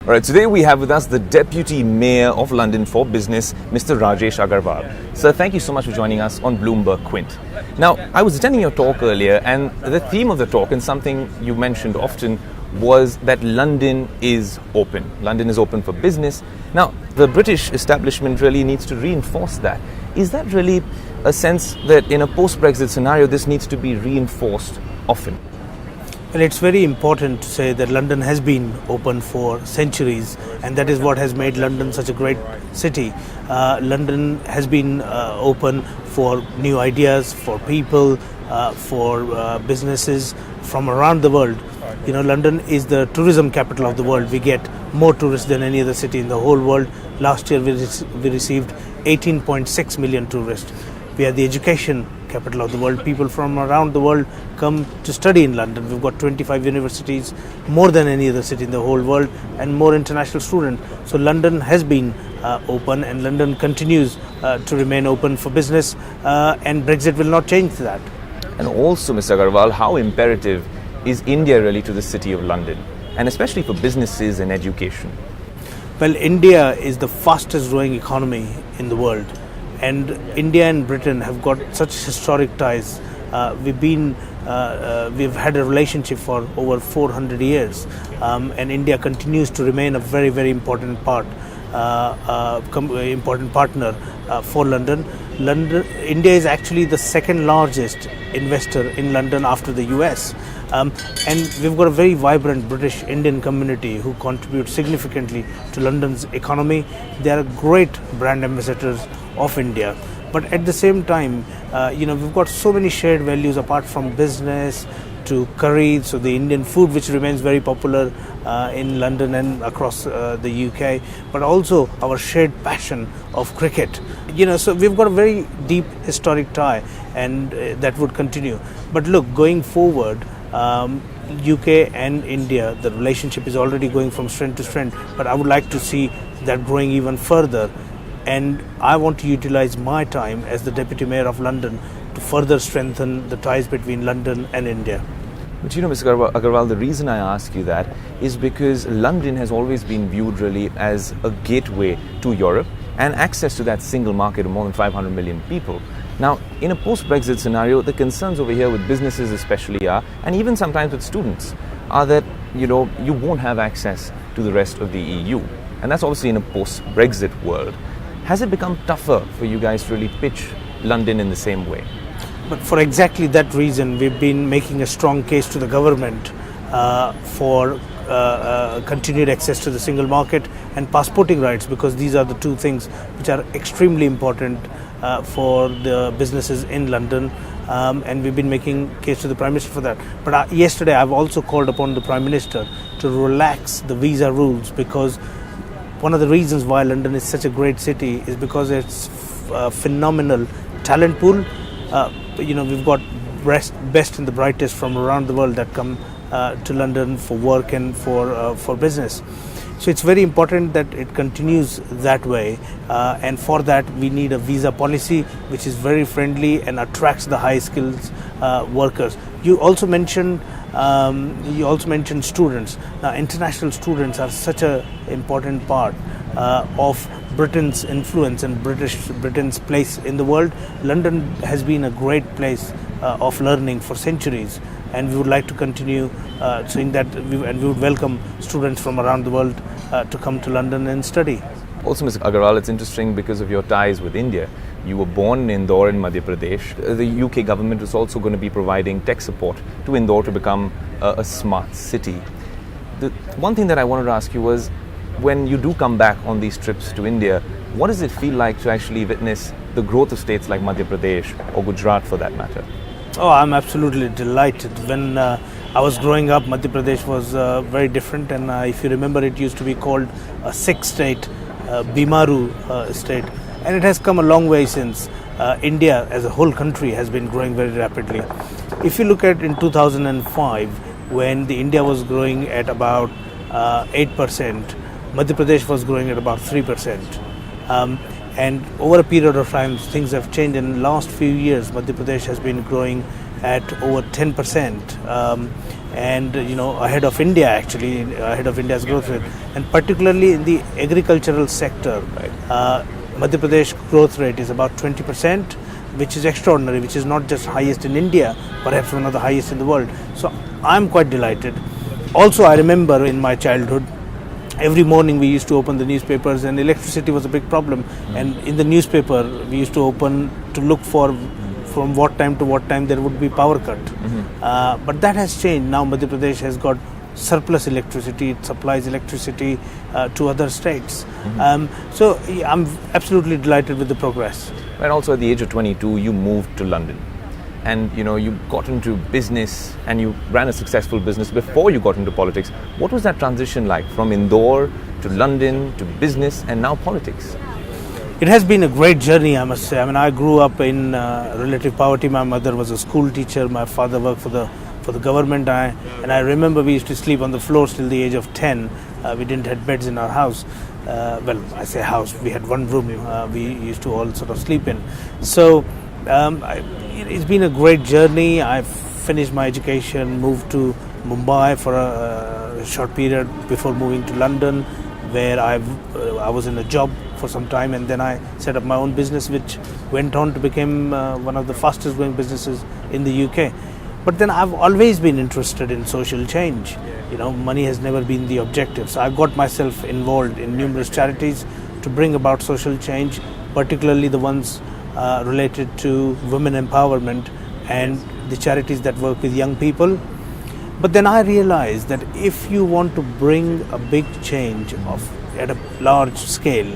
All right, today we have with us the Deputy Mayor of London for Business, Mr. Rajesh Agrawal. Sir, thank you so much for joining us on BloombergQuint. Now, I was attending your talk earlier, and the theme of the talk, and something you mentioned often, was that London is open. London is open for business. Now, the British establishment really needs to reinforce that. Is that really a sense that in a post-Brexit scenario, this needs to be reinforced often? Well, it's very important to say that London has been open for centuries, and that is what has made London such a great city. London has been open for new ideas, for people, for businesses from around the world. You know, London is the tourism capital of the world. We get more tourists than any other city in the whole world. Last year we received 18.6 million tourists. We are the education capital of the world. People from around the world come to study in London. We've got 25 universities, more than any other city in the whole world, and more international students. So London has been open, and London continues to remain open for business, and Brexit will not change that. And also, Mr. Agrawal, how imperative is India really to the city of London, and especially for businesses and education? Well, India is the fastest growing economy in the world, and India and Britain have got such historic ties. We've had a relationship for over 400 years, and India continues to remain a very, very important important partner for London. India is actually the second largest investor in London after the US. And we've got a very vibrant British Indian community who contribute significantly to London's economy. They are great brand ambassadors of India. But at the same time, we've got so many shared values apart from business to curries, so the Indian food which remains very popular in London and across the UK, but also our shared passion of cricket. So we've got a very deep historic tie, and that would continue. But look, going forward, UK and India, the relationship is already going from strength to strength, but I would like to see that growing even further. And I want to utilize my time as the Deputy Mayor of London to further strengthen the ties between London and India. But Mr. Agrawal, the reason I ask you that is because London has always been viewed really as a gateway to Europe and access to that single market of more than 500 million people. Now, in a post-Brexit scenario, the concerns over here with businesses especially are, and even sometimes with students, are that, you won't have access to the rest of the EU. And that's obviously in a post-Brexit world. Has it become tougher for you guys to really pitch London in the same way? But for exactly that reason, we've been making a strong case to the government for continued access to the single market and passporting rights, because these are the two things which are extremely important for the businesses in London, and we've been making case to the Prime Minister for that. But yesterday I've also called upon the Prime Minister to relax the visa rules, because one of the reasons why London is such a great city is because it's a phenomenal talent pool. We've got best and the brightest from around the world that come to London for work and for business. So it's very important that it continues that way, and for that we need a visa policy which is very friendly and attracts the high skills workers. You also mentioned students. Now, international students are such an important part of Britain's influence and Britain's place in the world. London has been a great place of learning for centuries, and we would like to continue seeing that, and we would welcome students from around the world to come to London and study. Also, Mr. Agrawal, it's interesting because of your ties with India. You were born in Indore in Madhya Pradesh. The UK government is also going to be providing tech support to Indore to become a smart city. The one thing that I wanted to ask you was, when you do come back on these trips to India, what does it feel like to actually witness the growth of states like Madhya Pradesh or Gujarat for that matter? Oh, I'm absolutely delighted. When I was growing up, Madhya Pradesh was very different, and if you remember, it used to be called a sixth state, Bimaru state, and it has come a long way since. India as a whole country has been growing very rapidly. If you look at in 2005, when the India was growing at about 8%, Madhya Pradesh was growing at about 3%. And over a period of time, things have changed. In the last few years, Madhya Pradesh has been growing at over 10%. and ahead of India, actually, ahead of India's growth rate, and particularly in the agricultural sector. Right. Madhya Pradesh growth rate is about 20%, which is extraordinary, which is not just highest in India, perhaps one of the highest in the world. So I'm quite delighted. Also, I remember in my childhood, every morning we used to open the newspapers, and electricity was a big problem. And in the newspaper, we used to open to look for from what time to what time there would be power cut. But that has changed. Now Madhya Pradesh has got surplus electricity. It supplies electricity to other states. So I'm absolutely delighted with the progress. And also at the age of 22, you moved to London. And you got into business and you ran a successful business before you got into politics. What was that transition like from Indore to London to business and now politics? It has been a great journey, I must say. I mean, I grew up in relative poverty. My mother was a school teacher. My father worked for the government. And I remember we used to sleep on the floors till the age of 10. We didn't have beds in our house. Well, I say house. We had one room. We used to all sort of sleep in. So it's been a great journey. I finished my education, moved to Mumbai for a short period before moving to London, where I was in a job for some time, and then I set up my own business, which went on to become one of the fastest growing businesses in the UK. But then I've always been interested in social change. Money has never been the objective. So I got myself involved in numerous charities to bring about social change, particularly the ones related to women empowerment and the charities that work with young people. But then I realized that if you want to bring a big change at a large scale,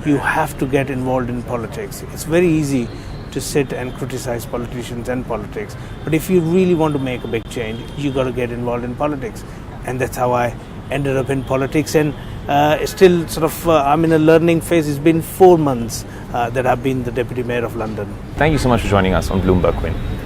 you have to get involved in politics. It's very easy to sit and criticize politicians and politics, but if you really want to make a big change, you got to get involved in politics. And that's how I ended up in politics, and still sort of I'm in a learning phase. It's been 4 months that I've been the Deputy Mayor of London. Thank you so much for joining us on BloombergQuint.